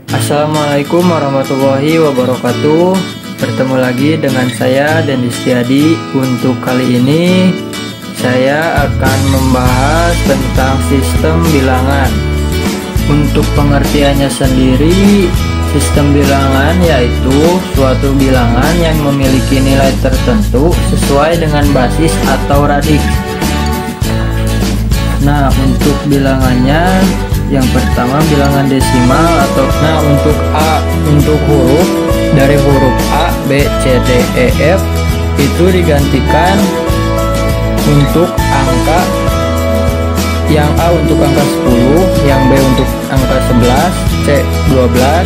Assalamualaikum warahmatullahi wabarakatuh. Bertemu lagi dengan saya Dendi Setiadi. Untuk kali ini saya akan membahas tentang sistem bilangan. Untuk pengertiannya sendiri, sistem bilangan yaitu suatu bilangan yang memiliki nilai tertentu sesuai dengan basis atau radix. Nah, untuk bilangannya, yang pertama bilangan desimal atau untuk huruf dari huruf A, B, C, D, E, F itu digantikan untuk angka, yang A untuk angka 10, yang B untuk angka 11, C 12,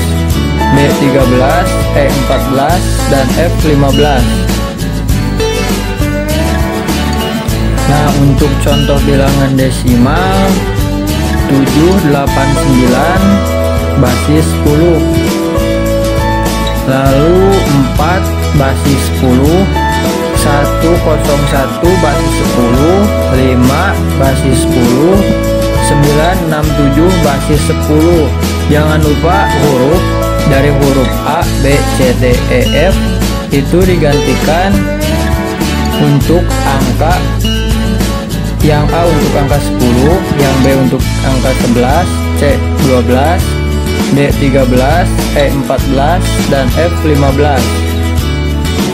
D 13, E 14, dan F 15. Nah, untuk contoh bilangan desimal 789 basis 10, lalu 4 basis 10, 101 basis 10, 5 basis 10, 967 basis 10. Jangan lupa huruf dari huruf A, B, C, D, E, F itu digantikan untuk angka, yang A untuk angka 10, yang B untuk angka 11, C 12, D 13, E 14, dan F 15.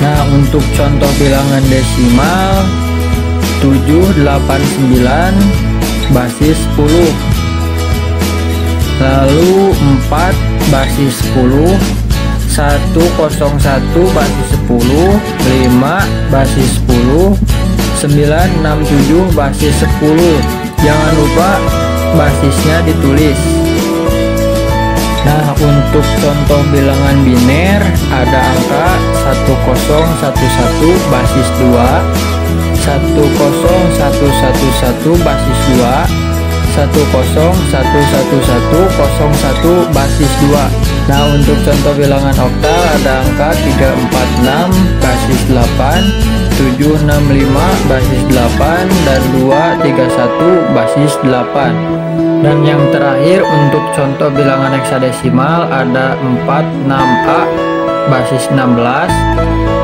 Nah, untuk contoh bilangan desimal 789 basis 10, lalu 4 basis 10, 101 basis 10, 5 basis 10, 967 basis 10. Jangan lupa basisnya ditulis. Nah, untuk contoh bilangan biner ada angka 1011 basis 2, 10111 basis 2, 1011101 basis 2. Nah, untuk contoh bilangan oktal ada angka 346 basis 8, 765 basis 8, dan 231 basis 8. Dan yang terakhir untuk contoh bilangan heksadesimal ada 46A basis 16,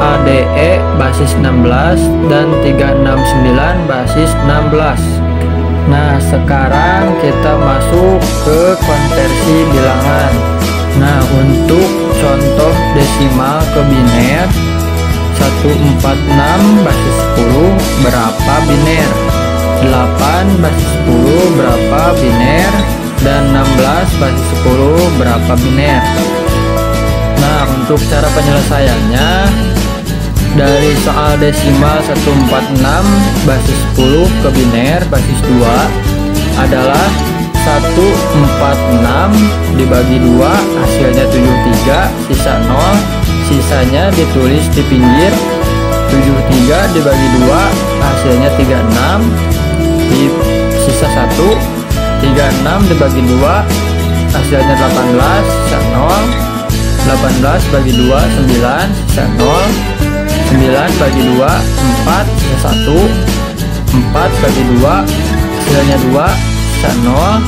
ADE basis 16, dan 369 basis 16. Nah, sekarang kita masuk ke konversi bilangan. Nah, untuk contoh desimal ke biner 146 basis 10 berapa biner, 8 basis 10 berapa biner, dan 16 basis 10 berapa biner. Nah, untuk cara penyelesaiannya dari soal desimal 146 basis 10 ke biner basis 2 adalah 146 dibagi 2 hasilnya 73, sisa 0, sisanya ditulis di pinggir. 73 dibagi 2 hasilnya 36, di sisa 1, 36 dibagi 2 hasilnya 18, sisa 0, 18 bagi 2 9, sisa 0, 9 bagi 2 4, sisa 1, 4 bagi 2 hasilnya 2, sisa 0,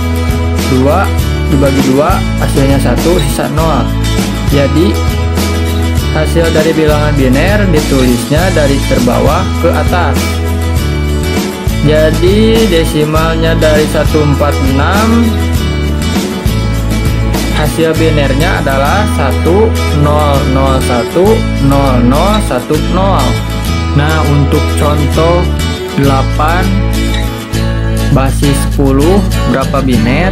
2 dibagi 2 hasilnya 1, sisa 0. Jadi hasil dari bilangan biner ditulisnya dari terbawah ke atas. Jadi desimalnya dari 146, hasil binernya adalah 10010010. Nah, untuk contoh 8 basis 10 berapa biner?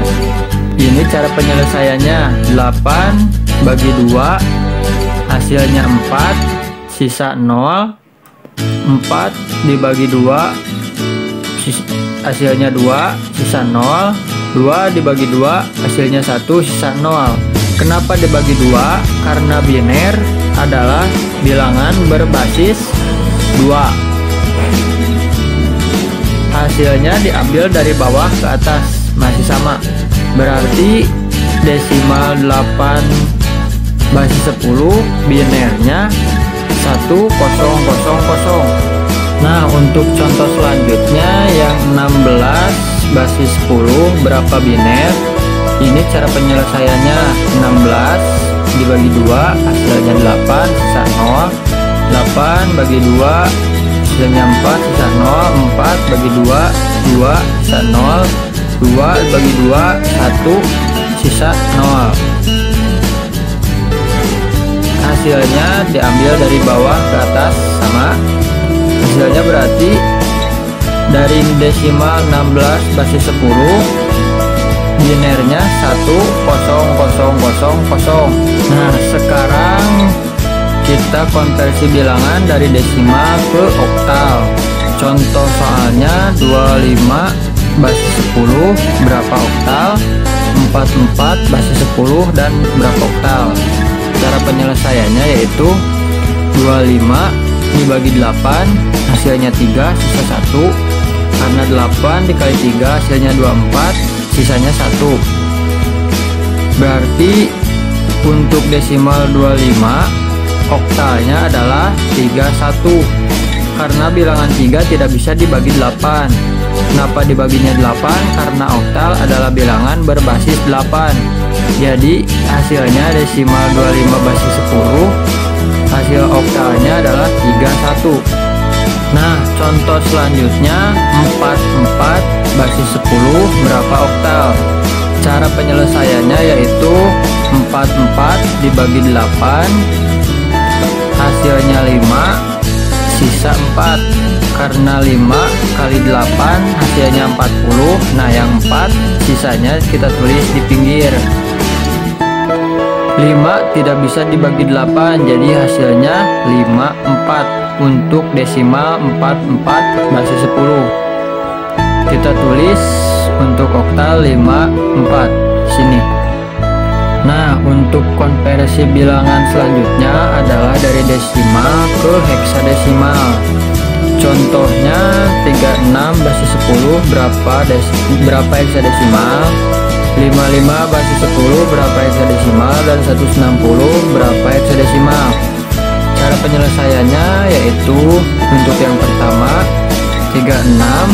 Ini cara penyelesaiannya. 8 bagi 2 hasilnya 4, sisa 0, 4 dibagi 2 hasilnya 2, sisa 0, 2 dibagi 2 hasilnya 1, sisa 0. Kenapa dibagi 2? Karena biner adalah bilangan berbasis 2. Hasilnya diambil dari bawah ke atas, masih sama. Berarti desimal 8 basis 10 binernya 1000. Nah, Untuk contoh selanjutnya yang 16 basis 10 berapa biner. Ini cara penyelesaiannya. 16 dibagi 2 hasilnya 8 sisa 0. 8 bagi 2 hasilnya 4 sisa 0. 4 bagi 2 2 sisa 0. 2 bagi 2 1 sisa 0. Hasilnya diambil dari bawah ke atas sama. Hasilnya berarti dari desimal 16 basis 10 binernya 10000. Nah, sekarang kita konversi bilangan dari desimal ke oktal. Contoh soalnya 25 basis 10 berapa oktal, 44 basis 10 dan berapa oktal. Cara penyelesaiannya yaitu 25 dibagi 8 hasilnya 3 sisa 1. Karena 8 dikali 3 hasilnya 24 sisanya 1. Berarti untuk desimal 25 oktalnya adalah 31. Karena bilangan 3 tidak bisa dibagi 8. Kenapa dibaginya 8? Karena oktal adalah bilangan berbasis 8. Jadi hasilnya desimal 25 basis 10, hasil oktalnya adalah 31. Nah, contoh selanjutnya 44 basis 10 berapa oktal. Cara penyelesaiannya yaitu 44 dibagi 8 hasilnya 5 sisa 4. Karena 5 kali 8 hasilnya 40. Nah, yang 4 sisanya kita tulis di pinggir. 5 tidak bisa dibagi 8, jadi hasilnya 54 untuk desimal 44 basis 10. Kita tulis untuk oktal 54 sini. Nah, untuk konversi bilangan selanjutnya adalah dari desimal ke heksadesimal. Contohnya 36 basis 10 berapa heksadesimal, 55 basis 10 berapa heksadesimal, dan 160 berapa heksadesimal. Cara penyelesaiannya yaitu untuk yang pertama 36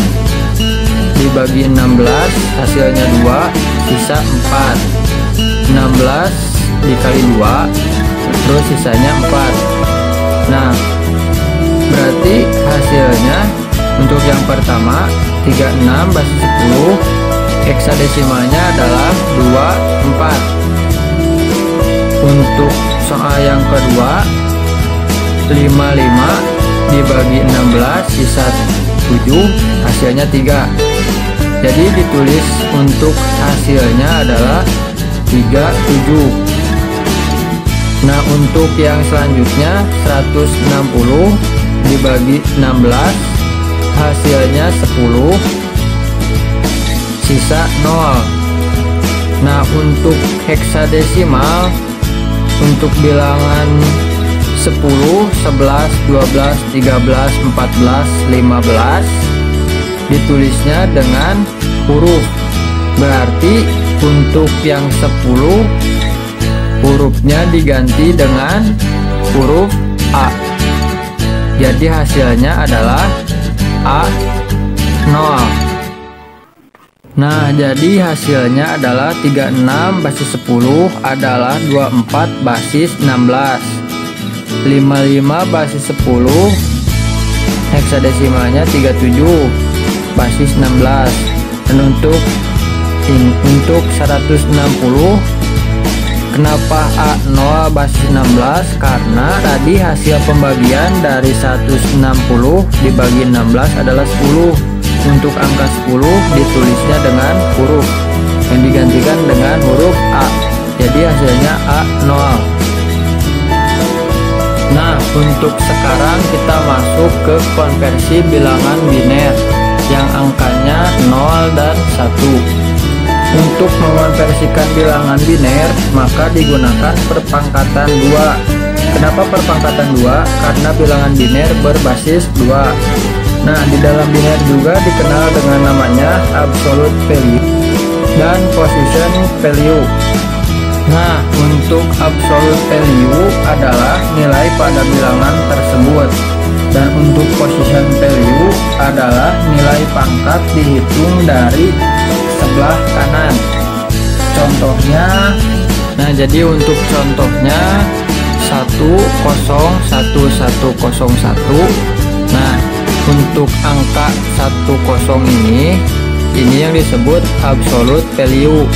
dibagi 16 hasilnya 2 sisa 4. 16 dikali 2 terus sisanya 4. Nah, berarti hasilnya untuk yang pertama 36 basis 10 heksadesimalnya adalah 24. Untuk soal yang kedua 55 dibagi 16 sisa 7 hasilnya 3. Jadi ditulis untuk hasilnya adalah 37. Nah, untuk yang selanjutnya 160 dibagi 16 hasilnya 10 sisa 0. Nah, untuk heksadesimal untuk bilangan 10, 11, 12, 13, 14, 15 ditulisnya dengan huruf. Berarti untuk yang 10 hurufnya diganti dengan huruf A. Jadi hasilnya adalah A0. Nah, jadi hasilnya adalah 36 basis 10 adalah 24 basis 16. 55 basis 10 heksadesimalnya 37 basis 16. Dan untuk 160 kenapa A0 basis 16? Karena tadi hasil pembagian dari 160 dibagi 16 adalah 10. Untuk angka 10 ditulisnya dengan huruf yang digantikan dengan huruf A. Jadi hasilnya A0. Nah, untuk sekarang kita masuk ke konversi bilangan biner yang angkanya 0 dan 1. Untuk mengonversikan bilangan biner maka digunakan perpangkatan 2. Kenapa perpangkatan 2? Karena bilangan biner berbasis 2. Nah, di dalam biner juga dikenal dengan namanya absolute value dan position value. Nah, untuk absolute value adalah nilai pada bilangan tersebut, dan untuk position value adalah nilai pangkat dihitung dari sebelah kanan. Contohnya, nah jadi untuk contohnya 101101. Nah, untuk angka 10 ini yang disebut absolute value.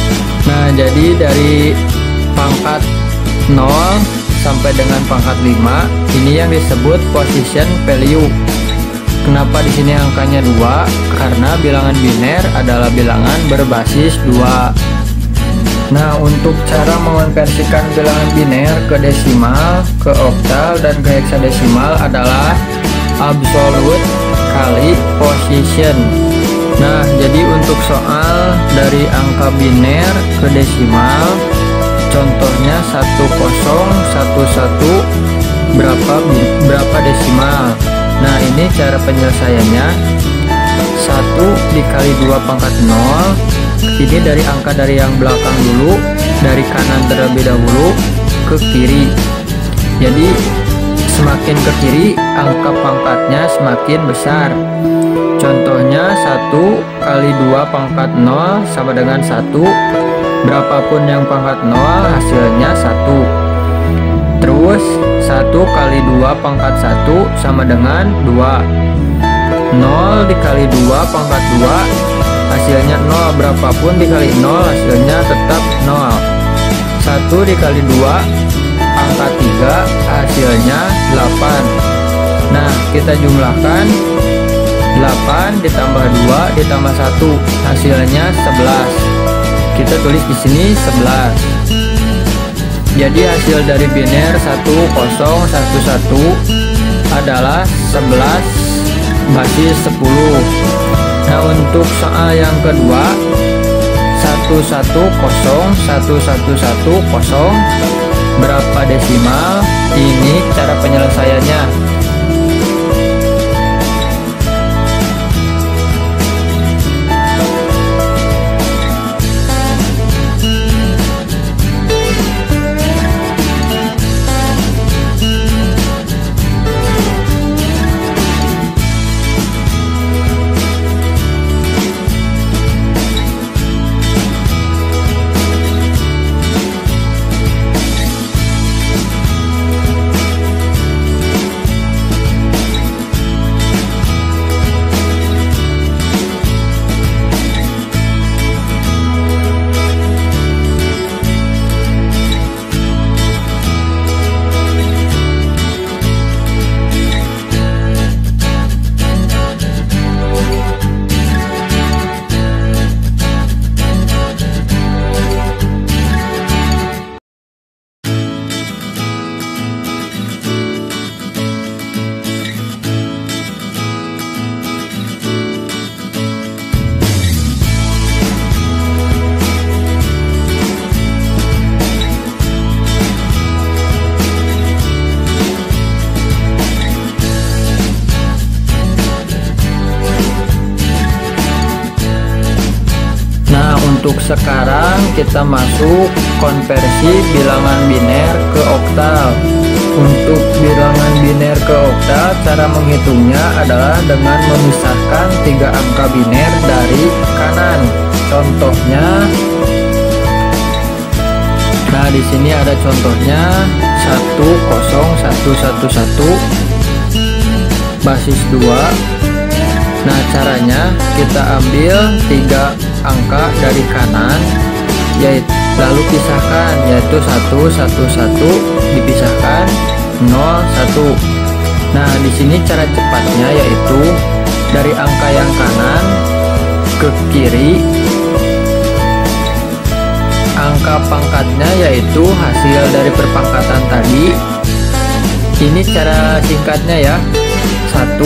Nah, jadi dari pangkat 0 sampai dengan pangkat 5 ini yang disebut position value. Kenapa di sini angkanya 2? Karena bilangan biner adalah bilangan berbasis 2. Nah, untuk cara mengonversikan bilangan biner ke desimal, ke oktal, dan ke heksadesimal adalah absolute kali position. Nah, jadi untuk soal dari angka biner ke desimal, contohnya 1011 berapa desimal. Nah, ini cara penyelesaiannya. 1 dikali 2 pangkat 0. Ini dari angka dari yang belakang dulu, dari kanan terlebih dahulu ke kiri. Jadi semakin ke kiri angka pangkatnya semakin besar. Contohnya 1 kali 2 pangkat 0 sama dengan 1. Berapapun yang pangkat 0 hasilnya 1. Terus 1 kali 2 pangkat 1 sama dengan 2. 0 dikali 2 pangkat 2 hasilnya 0. Berapapun dikali 0 hasilnya tetap 0. 1 dikali 2 pangkat 3 hasilnya 8. Nah, kita jumlahkan 8 ditambah 2 ditambah 1 hasilnya 11. Kita tulis di sini 11. Jadi hasil dari biner 1011 adalah 11 basis 10. Nah, untuk soal yang kedua 11011110 berapa desimal? Ini cara penyelesaiannya. Untuk sekarang kita masuk konversi bilangan biner ke oktal. Untuk bilangan biner ke oktal, cara menghitungnya adalah dengan memisahkan 3 angka biner dari kanan. Contohnya, nah di sini ada contohnya 10111 basis 2. Nah, caranya kita ambil 3 angka dari kanan, yaitu lalu pisahkan, yaitu 111 dipisahkan 01. Nah, di sini cara cepatnya yaitu dari angka yang kanan ke kiri, angka pangkatnya yaitu hasil dari perpangkatan tadi. Ini cara singkatnya ya. 1,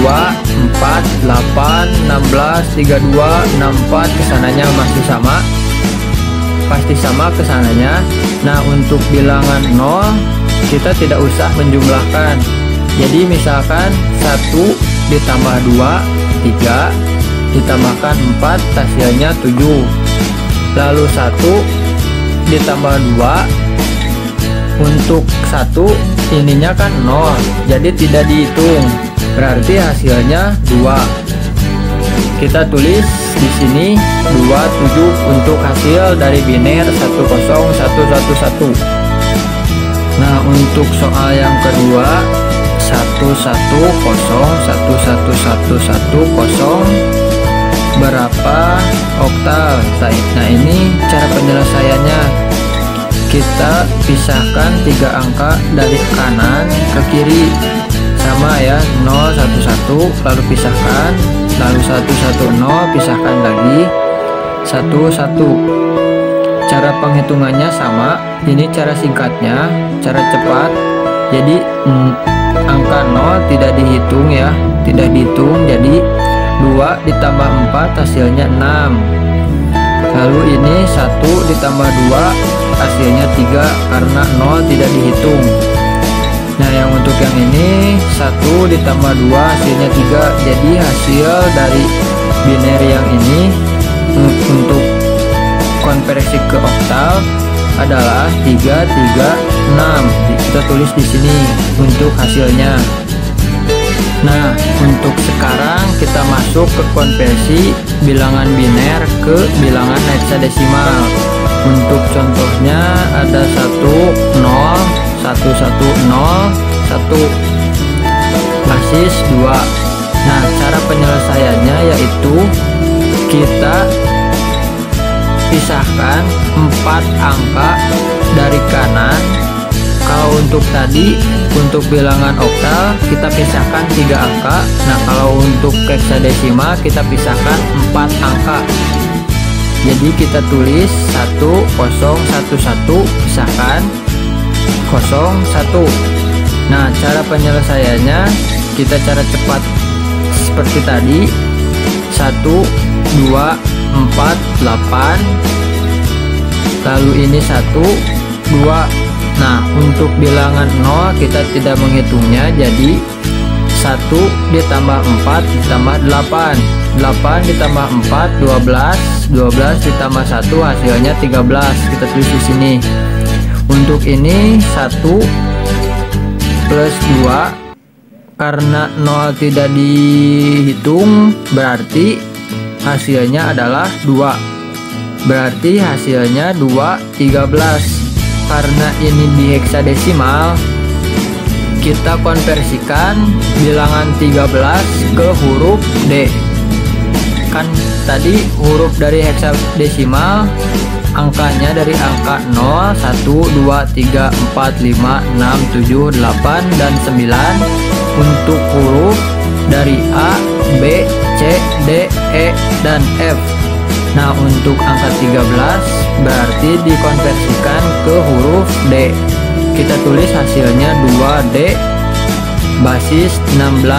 2, 4, 8, 16, 32, 64 kesananya masih sama, pasti sama kesananya. Nah, untuk bilangan 0 kita tidak usah menjumlahkan. Jadi misalkan 1 ditambah 2 3 ditambahkan 4 hasilnya 7. Lalu 1 ditambah 2, untuk 1 ininya kan 0, jadi tidak dihitung. berarti hasilnya 2. Kita tulis di sini 27 untuk hasil dari biner 10111. Nah, untuk soal yang kedua 1101110 berapa oktal? Nah, ini cara penyelesaiannya. Kita pisahkan 3 angka dari kanan ke kiri, sama ya, 011 lalu pisahkan, lalu 110 pisahkan lagi 11. Cara penghitungannya sama, ini cara singkatnya, cara cepat. Jadi angka 0 tidak dihitung ya, tidak dihitung, jadi 2 ditambah 4 hasilnya 6. Lalu ini 1 ditambah 2 hasilnya 3 karena 0 tidak dihitung. Nah, yang untuk yang ini 1 ditambah 2 hasilnya 3. Jadi hasil dari biner yang ini untuk konversi ke oktal adalah 336. Kita tulis di sini untuk hasilnya. Nah, untuk sekarang kita masuk ke konversi bilangan biner ke bilangan heksadesimal. Untuk contohnya ada 1 basis 2. Nah, cara penyelesaiannya yaitu kita pisahkan 4 angka dari kanan. Kalau untuk tadi, untuk bilangan oktal kita pisahkan 3 angka. Nah, kalau untuk heksadesimal kita pisahkan 4 angka. Jadi kita tulis 1011 pisahkan 01. Nah, cara penyelesaiannya kita cara cepat seperti tadi, 1 2 4 8, lalu ini 1 2. Nah, untuk bilangan 0 kita tidak menghitungnya, jadi 1 ditambah 4 ditambah 8, 8 ditambah 4 12, 12 ditambah 1 hasilnya 13. Kita tulis di sini. Untuk ini 1 plus 2, karena 0 tidak dihitung berarti hasilnya adalah 2. Berarti hasilnya 2 13. Karena ini di heksadesimal, kita konversikan bilangan 13 ke huruf D. Kan tadi huruf dari heksadesimal angkanya dari angka 0 1 2 3 4 5 6 7 8 dan 9. Untuk huruf dari A, B, C, D, E, dan F. Nah, untuk angka 13 berarti dikonversikan ke huruf D. Kita tulis hasilnya 2D basis 16.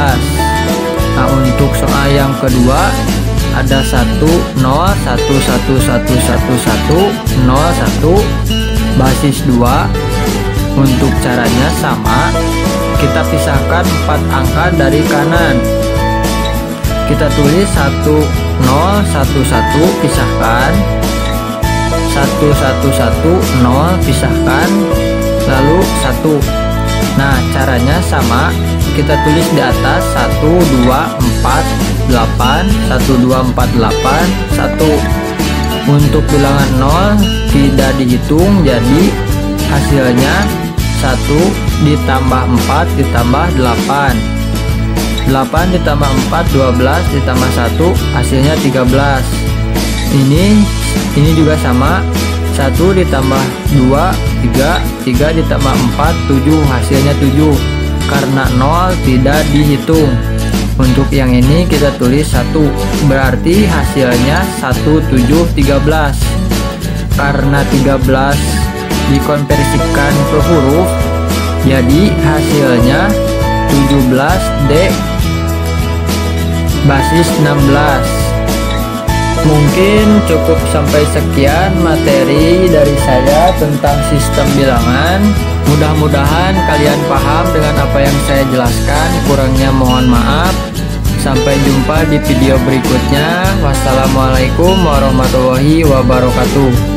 Nah, untuk soal yang kedua ada 1 0 1 1 1 1 1 0 1 basis 2. Untuk caranya sama, kita pisahkan 4 angka dari kanan. Kita tulis 1 0 1 1 pisahkan 1 1 1 0 pisahkan lalu 1. Nah, caranya sama, kita tulis di atas 1 2 4 8 1 2 4 8 1. Untuk bilangan 0 tidak dihitung, jadi hasilnya 1 ditambah 4 ditambah 8, 8 ditambah 4 12 ditambah 1 hasilnya 13. Ini juga sama, 1 ditambah 2 3, 3 ditambah 4 7 hasilnya 7. Karena 0 tidak dihitung. Untuk yang ini kita tulis 1, berarti hasilnya 1 7 13. Karena 13 dikonversikan ke huruf, jadi hasilnya 17D basis 16. Mungkin cukup sampai sekian materi dari saya tentang sistem bilangan. Mudah-mudahan kalian paham dengan apa yang saya jelaskan. Kurangnya mohon maaf. Sampai jumpa di video berikutnya. Wassalamualaikum warahmatullahi wabarakatuh.